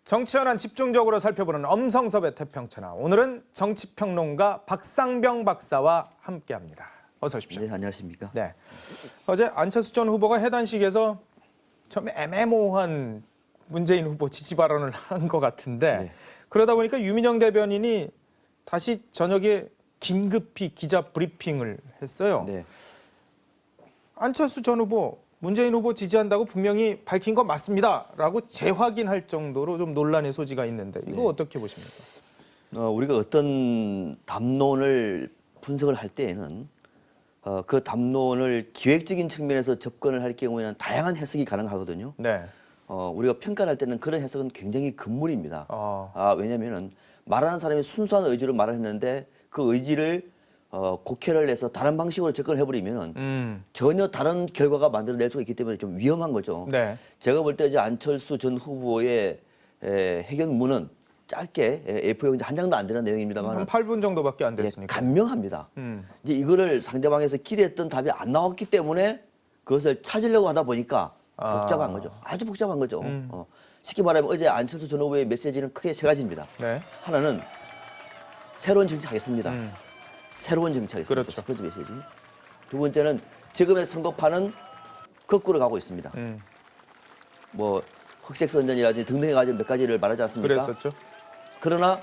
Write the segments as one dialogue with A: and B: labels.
A: 정치 현안 집중적으로 살펴보는 엄성섭의 태평천하. 오늘은 정치평론가 박상병 박사와 함께합니다. 어서 오십시오.
B: 네, 안녕하십니까.
A: 네, 어제 안철수 전 후보가 해단식에서 처음에 애매모호한 문재인 후보 지지 발언을 한 것 같은데
B: 네.
A: 그러다 보니까 유민영 대변인이 다시 저녁에 긴급히 기자 브리핑을 했어요.
B: 네.
A: 안철수 전 후보, 문재인 후보 지지한다고 분명히 밝힌 건 맞습니다라고 재확인할 정도로 좀 논란의 소지가 있는데 이거
B: 네.
A: 어떻게 보십니까?
B: 우리가 어떤 담론을 분석을 할 때에는 그 담론을 기획적인 측면에서 접근을 할 경우에는 다양한 해석이 가능하거든요.
A: 네.
B: 우리가 평가를 할 때는 그런 해석은 굉장히 금물입니다.
A: 어.
B: 왜냐하면 말하는 사람이 순수한 의지로 말을 했는데 그 의지를 곡해를 해서 다른 방식으로 접근을 해버리면 전혀 다른 결과가 만들어낼 수가 있기 때문에 좀 위험한 거죠.
A: 네.
B: 제가 볼 때 이제 안철수 전 후보의 해견문은 짧게 A4용지 한 장도 안 되는 내용입니다만
A: 한 8분 정도밖에 안 됐으니까.
B: 간명합니다. 이제 이거를 상대방에서 기대했던 답이 안 나왔기 때문에 그것을 찾으려고 하다 보니까 복잡한 거죠. 아주 복잡한 거죠. 쉽게 말하면 어제 안철수 전 후보의 메시지는 크게 세 가지입니다.
A: 네.
B: 하나는 새로운 정치하겠습니다. 새로운 정치하겠습니다.
A: 그렇죠.
B: 첫 번째 메시지. 두 번째는 지금의 선거판은 거꾸로 가고 있습니다. 뭐 흑색선전이라든지 등등 해가지고 몇 가지를 말하지 않습니까?
A: 그랬었죠.
B: 그러나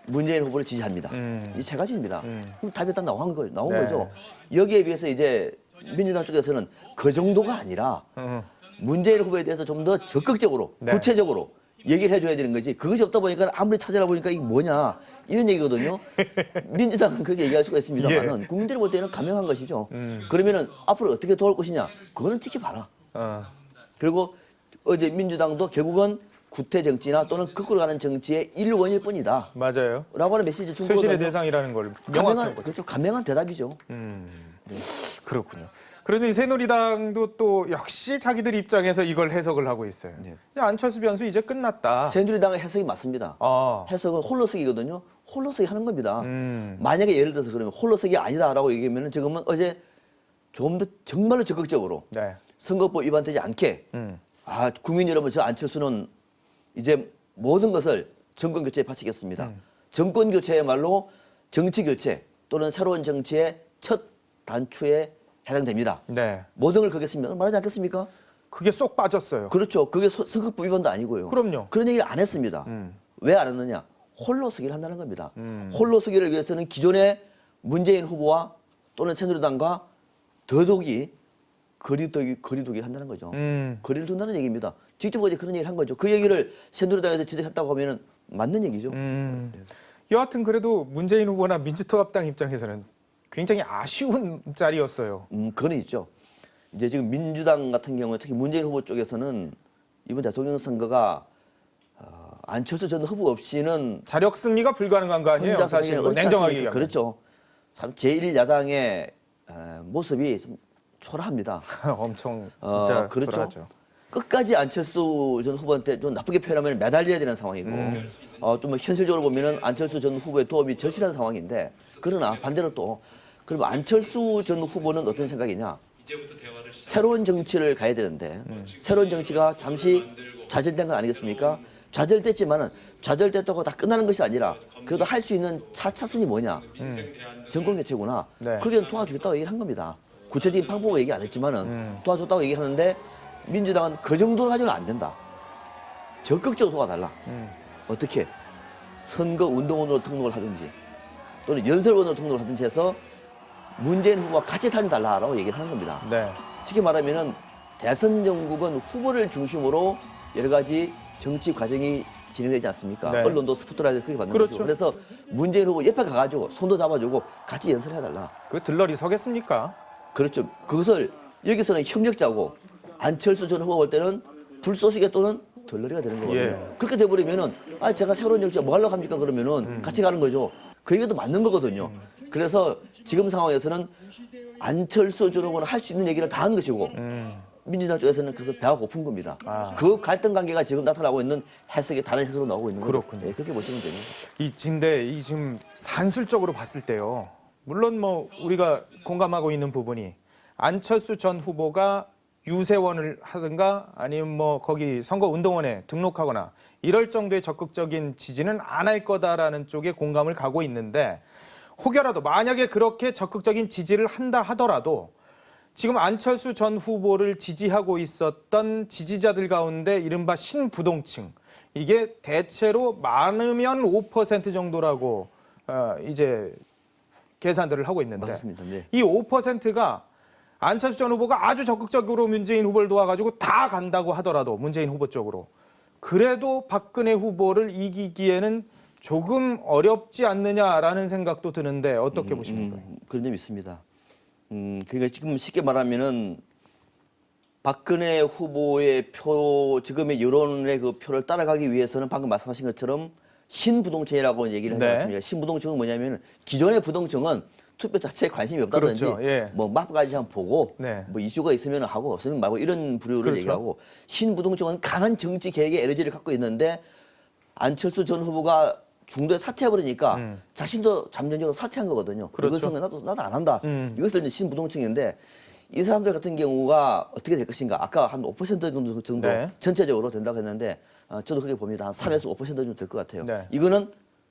B: 문재인 후보를 지지합니다. 이 세 가지입니다. 그럼 답이 딱 나온
A: 네.
B: 거죠. 여기에 비해서 이제 민주당 쪽에서는 그 정도가 아니라 문재인 후보에 대해서 좀 더 적극적으로,
A: 네.
B: 구체적으로 얘기를 해줘야 되는 거지. 그것이 없다 보니까 아무리 찾아라 보니까 이게 뭐냐 이런 얘기거든요. 민주당은 그렇게 얘기할 수가 있습니다만은 국민들이 볼 때는 감명한 것이죠. 그러면은 앞으로 어떻게 도울 것이냐 그거는 지켜봐라. 그리고 어제 민주당도 결국은 구태 정치나 또는 거꾸로 가는 정치의 일원일 뿐이다.
A: 맞아요.
B: 라고 하는 메시지 준 거거든요.
A: 쇄신의 대상이라는 걸 명확한 거죠.
B: 그렇죠. 감명한 대답이죠.
A: 그렇군요. 그런데 이 새누리당도 또 역시 자기들 입장에서 이걸 해석을 하고 있어요.
B: 네.
A: 이제 안철수 변수 이제 끝났다.
B: 새누리당의 해석이 맞습니다.
A: 아.
B: 해석은 홀로서기거든요. 홀로서기 하는 겁니다. 만약에 예를 들어서 그러면 홀로서기 아니다라고 얘기하면 지금은 어제 좀 더 정말로 적극적으로
A: 네.
B: 선거법 위반되지 않게 국민 여러분 저 안철수는 이제 모든 것을 정권 교체에 바치겠습니다. 정권 교체야말로 정치 교체 또는 새로운 정치의 첫 단추에 해당됩니다.
A: 네.
B: 모든 걸 걸겠습니다. 말하지 않겠습니까?
A: 그게 쏙 빠졌어요.
B: 그렇죠. 그게 선거법 위반도 아니고요.
A: 그럼요.
B: 그런 얘기를 안 했습니다. 왜 안 했느냐? 홀로 서기를 한다는 겁니다. 홀로 서기를 위해서는 기존의 문재인 후보와 또는 새누리당과 더더욱이 거리두기를 한다는 거죠. 거리를 둔다는 얘기입니다. 직접 어제 그런 얘기를 한 거죠. 그 얘기를 새누리당에서 지적했다고 하면 맞는 얘기죠.
A: 여하튼 그래도 문재인 후보나 민주통합당 입장에서는 굉장히 아쉬운 자리였어요.
B: 그건 있죠. 이제 지금 민주당 같은 경우에 특히 문재인 후보 쪽에서는 이번 대통령 선거가 안철수 전 후보 없이는
A: 자력 승리가 불가능한 거 아니에요?
B: 혼자
A: 사실
B: 사실
A: 냉정하게 얘기하면.
B: 그렇죠. 참 제1야당의 모습이 좀 초라합니다.
A: 엄청 진짜
B: 그렇죠.
A: 초라하죠.
B: 끝까지 안철수 전 후보한테 좀 나쁘게 표현하면 매달려야 되는 상황이고 좀 현실적으로 보면은 안철수 전 후보의 도움이 절실한 상황인데 그러나 반대로 또 그럼 안철수 전 후보는 어떤 생각이냐? 새로운 정치를 가야 되는데 새로운 정치가 잠시 좌절된 건 아니겠습니까? 좌절됐지만은 좌절됐다고 다 끝나는 것이 아니라 그래도 할 수 있는 차선이 뭐냐? 정권 교체구나.
A: 네.
B: 그게 도와주겠다고 얘기를 한 겁니다. 구체적인 방법을 얘기 안 했지만은 도와줬다고 얘기하는데 민주당은 그 정도로 가지고는 안 된다. 적극적으로 도와달라. 어떻게? 선거 운동원으로 등록을 하든지 또는 연설원으로 등록을 하든지 해서 문재인 후보와 같이 다녀달라고 얘기를 하는 겁니다.
A: 네.
B: 쉽게 말하면은 대선 정국은 후보를 중심으로 여러 가지 정치 과정이 진행되지 않습니까?
A: 네.
B: 언론도 스포트라이트를 크게 받는
A: 그렇죠.
B: 거죠. 그래서 문재인 후보 옆에 가가지고 손도 잡아주고 같이 연설해달라.
A: 그 들러리 서겠습니까?
B: 그렇죠. 그것을 여기서는 협력자고 안철수 전 후보 볼 때는 불쏘시개 또는 덜러리가 되는 거거든요.
A: 예.
B: 그렇게 돼버리면은 제가 새로운 정치가 뭐 하려고 합니까? 그러면은 같이 가는 거죠. 그 얘기도 맞는 거거든요. 그래서 지금 상황에서는 안철수 전 후보는 할 수 있는 얘기를 다 한 것이고 민주당 쪽에서는 그래서 배가 고픈 겁니다. 그 갈등 관계가 지금 나타나고 있는 해석이 다른 해석으로 나오고 있는 거죠.
A: 그렇군요.
B: 네, 그렇게 보시면 됩니다.
A: 근데 이 지금 산술적으로 봤을 때요. 물론 뭐 우리가 공감하고 있는 부분이 안철수 전 후보가 유세원을 하든가 아니면 뭐 거기 선거운동원에 등록하거나 이럴 정도의 적극적인 지지는 안 할 거다라는 쪽에 공감을 가고 있는데 혹여라도 만약에 그렇게 적극적인 지지를 한다 하더라도 지금 안철수 전 후보를 지지하고 있었던 지지자들 가운데 이른바 신부동층 이게 대체로 많으면 5% 정도라고 이제 계산들을 하고 있는데
B: 맞습니다. 네.
A: 이 5%가 안철수 전 후보가 아주 적극적으로 문재인 후보를 도와가지고 다 간다고 하더라도 문재인 후보 쪽으로 그래도 박근혜 후보를 이기기에는 조금 어렵지 않느냐라는 생각도 드는데 어떻게 보십니까?
B: 그런 점이 있습니다. 그러니까 지금 쉽게 말하면은 박근혜 후보의 표, 지금의 여론의 그 표를 따라가기 위해서는 방금 말씀하신 것처럼 신부동층이라고 얘기를 하지
A: 네.
B: 않습니까? 신부동층은 뭐냐면 기존의 부동층은 투표 자체에 관심이 없다든지
A: 그렇죠. 예.
B: 뭐 마프까지 한번 보고
A: 네.
B: 뭐 이슈가 있으면 하고 없으면 말고 이런 부류를
A: 그렇죠.
B: 얘기하고 신부동층은 강한 정치 개혁의 에너지를 갖고 있는데 안철수 전 후보가 중도에 사퇴해버리니까 자신도 잠정적으로 사퇴한 거거든요.
A: 그렇죠.
B: 이것은 나도 안 한다. 이것을 이제 신부동층인데 이 사람들 같은 경우가 어떻게 될 것인가. 아까 한 5% 정도
A: 네.
B: 전체적으로 된다고 했는데 저도 그렇게 봅니다. 한 3에서 5% 정도 될 것 같아요.
A: 네.
B: 이거는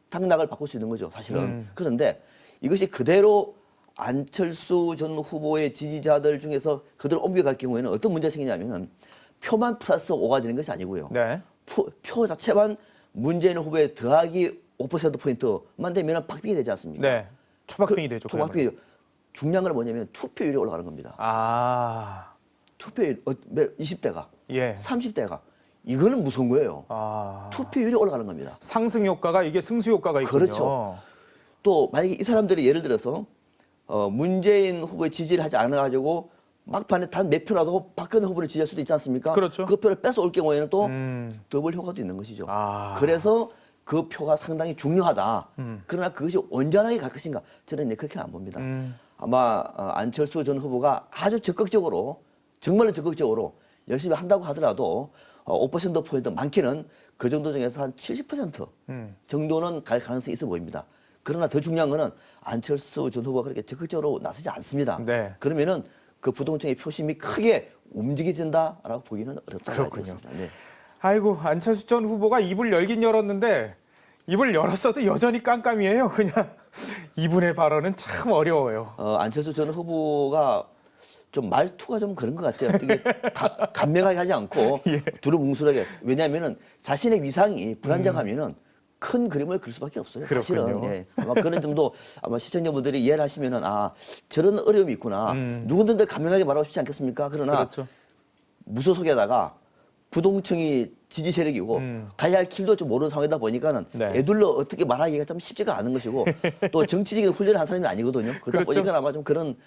B: 당락을 바꿀 수 있는 거죠. 사실은. 그런데 이것이 그대로 안철수 전 후보의 지지자들 중에서 그대로 옮겨갈 경우에는 어떤 문제가 생기냐면은 표만 플러스 5가 되는 것이 아니고요.
A: 네.
B: 표 자체만 문재인 후보에 더하기 5%포인트만 되면 박빙이 되지 않습니까?
A: 네. 초박빙이 되죠.
B: 초박빙이 중요한 건 뭐냐면 투표율이 올라가는 겁니다.
A: 아.
B: 투표율 20대가
A: 예.
B: 30대가 이거는 무서운 거예요.
A: 아.
B: 투표율이 올라가는 겁니다.
A: 상승 효과가 이게 승수 효과가 있군요.
B: 그렇죠. 또 만약에 이 사람들이 예를 들어서 문재인 후보의 지지를 하지 않아 가지고 막판에 단 몇 표라도 박근혜 후보를 지지할 수도 있지 않습니까?
A: 그렇죠.
B: 그 표를 뺏어 올 경우에는 또 더블 효과도 있는 것이죠.
A: 아.
B: 그래서 그 표가 상당히 중요하다. 그러나 그것이 온전하게 갈 것인가? 저는 그렇게는 안 봅니다. 아마 안철수 전 후보가 아주 적극적으로 정말로 적극적으로 열심히 한다고 하더라도 5%포인트 많게는 그 정도 중에서 한 70% 정도는 갈 가능성이 있어 보입니다. 그러나 더 중요한 거는 안철수 전 후보가 그렇게 적극적으로 나서지 않습니다.
A: 네.
B: 그러면은 그 부동층의 표심이 크게 움직여진다라고 보기는 어렵다고
A: 그렇군요.
B: 생각합니다. 네.
A: 아이고 안철수 전 후보가 입을 열긴 열었는데 입을 열었어도 여전히 깜깜이에요. 그냥 이분의 발언은 참 어려워요.
B: 안철수 전 후보가 좀 말투가 좀 그런 것 같아요. 이게 간명하게 하지 않고
A: 예.
B: 두루뭉술하게. 왜냐하면은 자신의 위상이 불안정하면은 큰 그림을 그릴 수밖에 없어요.
A: 그렇군요.
B: 사실은. 예. 아마 그런 점도 아마 시청자분들이 이해를 하시면은 저런 어려움이 있구나. 누구든지 간명하게 말하고 싶지 않겠습니까? 그러나
A: 그렇죠.
B: 무소속에다가 부동층이 지지 세력이고 가야 할 길도 좀 모르는 상황이다 보니까는
A: 네.
B: 애둘러 어떻게 말하기가 좀 쉽지가 않은 것이고 또 정치적인 훈련을 한 사람이 아니거든요. 그러다
A: 그렇죠.
B: 보니까 아마 좀 그런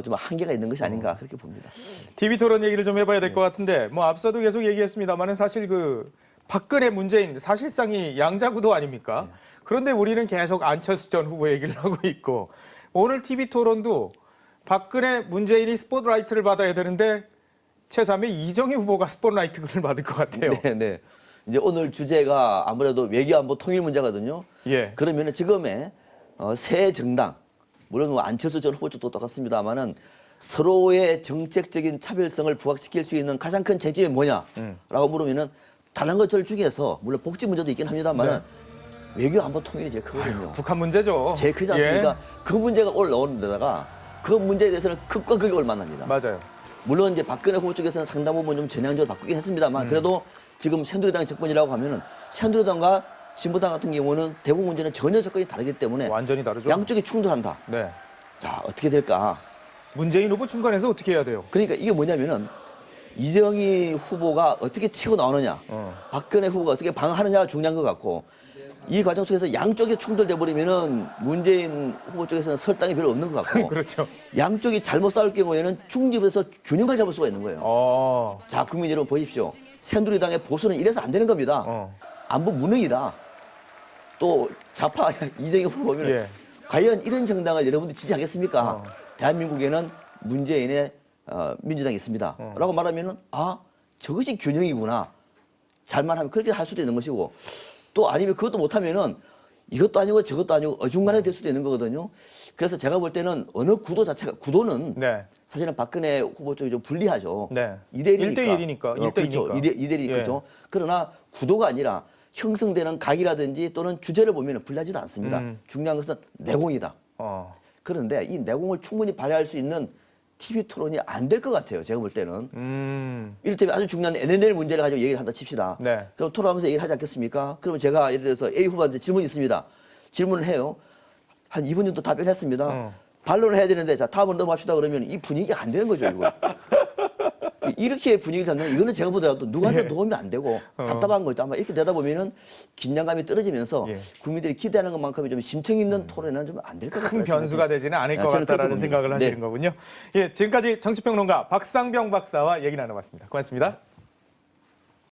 B: 좀 한계가 있는 것이 아닌가 그렇게 봅니다.
A: TV 토론 얘기를 좀 해봐야 될 것 같은데 뭐 앞서도 계속 얘기했습니다만은 사실 그 박근혜 문재인 사실상이 양자구도 아닙니까? 그런데 우리는 계속 안철수 전 후보 얘기를 하고 있고 오늘 TV 토론도 박근혜 문재인이 스포트라이트를 받아야 되는데 제3의 이정희 후보가 스포트라이트를 받을 것 같아요.
B: 네, 네. 이제 오늘 주제가 아무래도 외교안보 통일 문제거든요.
A: 예.
B: 그러면은 지금의 새 정당, 물론 뭐 안철수 전 후보 쪽도 똑같습니다만은 서로의 정책적인 차별성을 부각시킬 수 있는 가장 큰 쟁점이 뭐냐라고 물으면은 다른 것들 중에서 물론 복지 문제도 있긴 합니다만은 외교안보 통일이 제일 크거든요.
A: 북한 문제죠.
B: 제일 크지 않습니까?
A: 예.
B: 그 문제가 올라오는 데다가 그 문제에 대해서는 극과 극이 올만합니다.
A: 맞아요.
B: 물론 이제 박근혜 후보 쪽에서는 상당 부분 좀 전향적으로 바꾸긴 했습니다만 그래도 지금 새누리당 정권이라고 하면은 새누리당과 신부당 같은 경우는 대부분 문제는 전혀 접근이 다르기 때문에
A: 완전히 다르죠.
B: 양쪽이 충돌한다.
A: 네.
B: 자, 어떻게 될까?
A: 문재인 후보 중간에서 어떻게 해야 돼요?
B: 그러니까 이게 뭐냐면은 이정희 후보가 어떻게 치고 나오느냐, 박근혜 후보가 어떻게 방어하느냐가 중요한 것 같고 이 과정 속에서 양쪽이 충돌돼 버리면은 문재인 후보 쪽에서는 설 땅이 별로 없는 것 같고
A: 그렇죠.
B: 양쪽이 잘못 싸울 경우에는 중립에서 균형을 잡을 수가 있는 거예요. 자, 국민 여러분 보십시오. 새누리당의 보수는 이래서 안 되는 겁니다. 안보 무능이다. 또 좌파 이정희 후보 보면
A: 예.
B: 과연 이런 정당을 여러분들이 지지하겠습니까? 대한민국에는 문재인의 민주당이 있습니다. 라고 말하면은 저것이 균형이구나. 잘만 하면 그렇게 할 수도 있는 것이고 또 아니면 그것도 못하면은 이것도 아니고 저것도 아니고 어중간하게 될 수도 있는 거거든요. 그래서 제가 볼 때는 어느 구도 자체가 구도는
A: 네.
B: 사실은 박근혜 후보 쪽이 좀 불리하죠.
A: 네.
B: 2대1이니까.
A: 1대1이니까.
B: 그렇죠. 2대1
A: 예.
B: 그렇죠. 그러나 구도가 아니라 형성되는 각이라든지 또는 주제를 보면 불리하지도 않습니다. 중요한 것은 내공이다. 그런데 이 내공을 충분히 발휘할 수 있는 TV 토론이 안 될 것 같아요. 제가 볼 때는. 이를테면 아주 중요한 NNL 문제를 가지고 얘기를 한다 칩시다.
A: 네.
B: 그럼 토론하면서 얘기를 하지 않겠습니까? 그러면 제가 예를 들어서 A 후보한테 질문이 있습니다. 질문을 해요. 한 2분 정도 답변했습니다. 반론을 해야 되는데 자 다음으로 넘어갑시다 그러면 이 분위기가 안 되는 거죠. 이거. 이렇게 분위기를 잡는 이거는 제가 보더라도 누구한테 도움이 안 되고 답답한 거죠. 아마 이렇게 되다 보면은 긴장감이 떨어지면서 국민들이 기대하는 것만큼의 좀 심층 있는 토론은 좀 안 될 것 같아요.
A: 큰 변수가 되지는 않을 것
B: 저는 그렇게
A: 같다라는
B: 봅니다.
A: 생각을 하시는 거군요. 예, 지금까지 정치평론가 박상병 박사와 얘기 나눠봤습니다. 고맙습니다.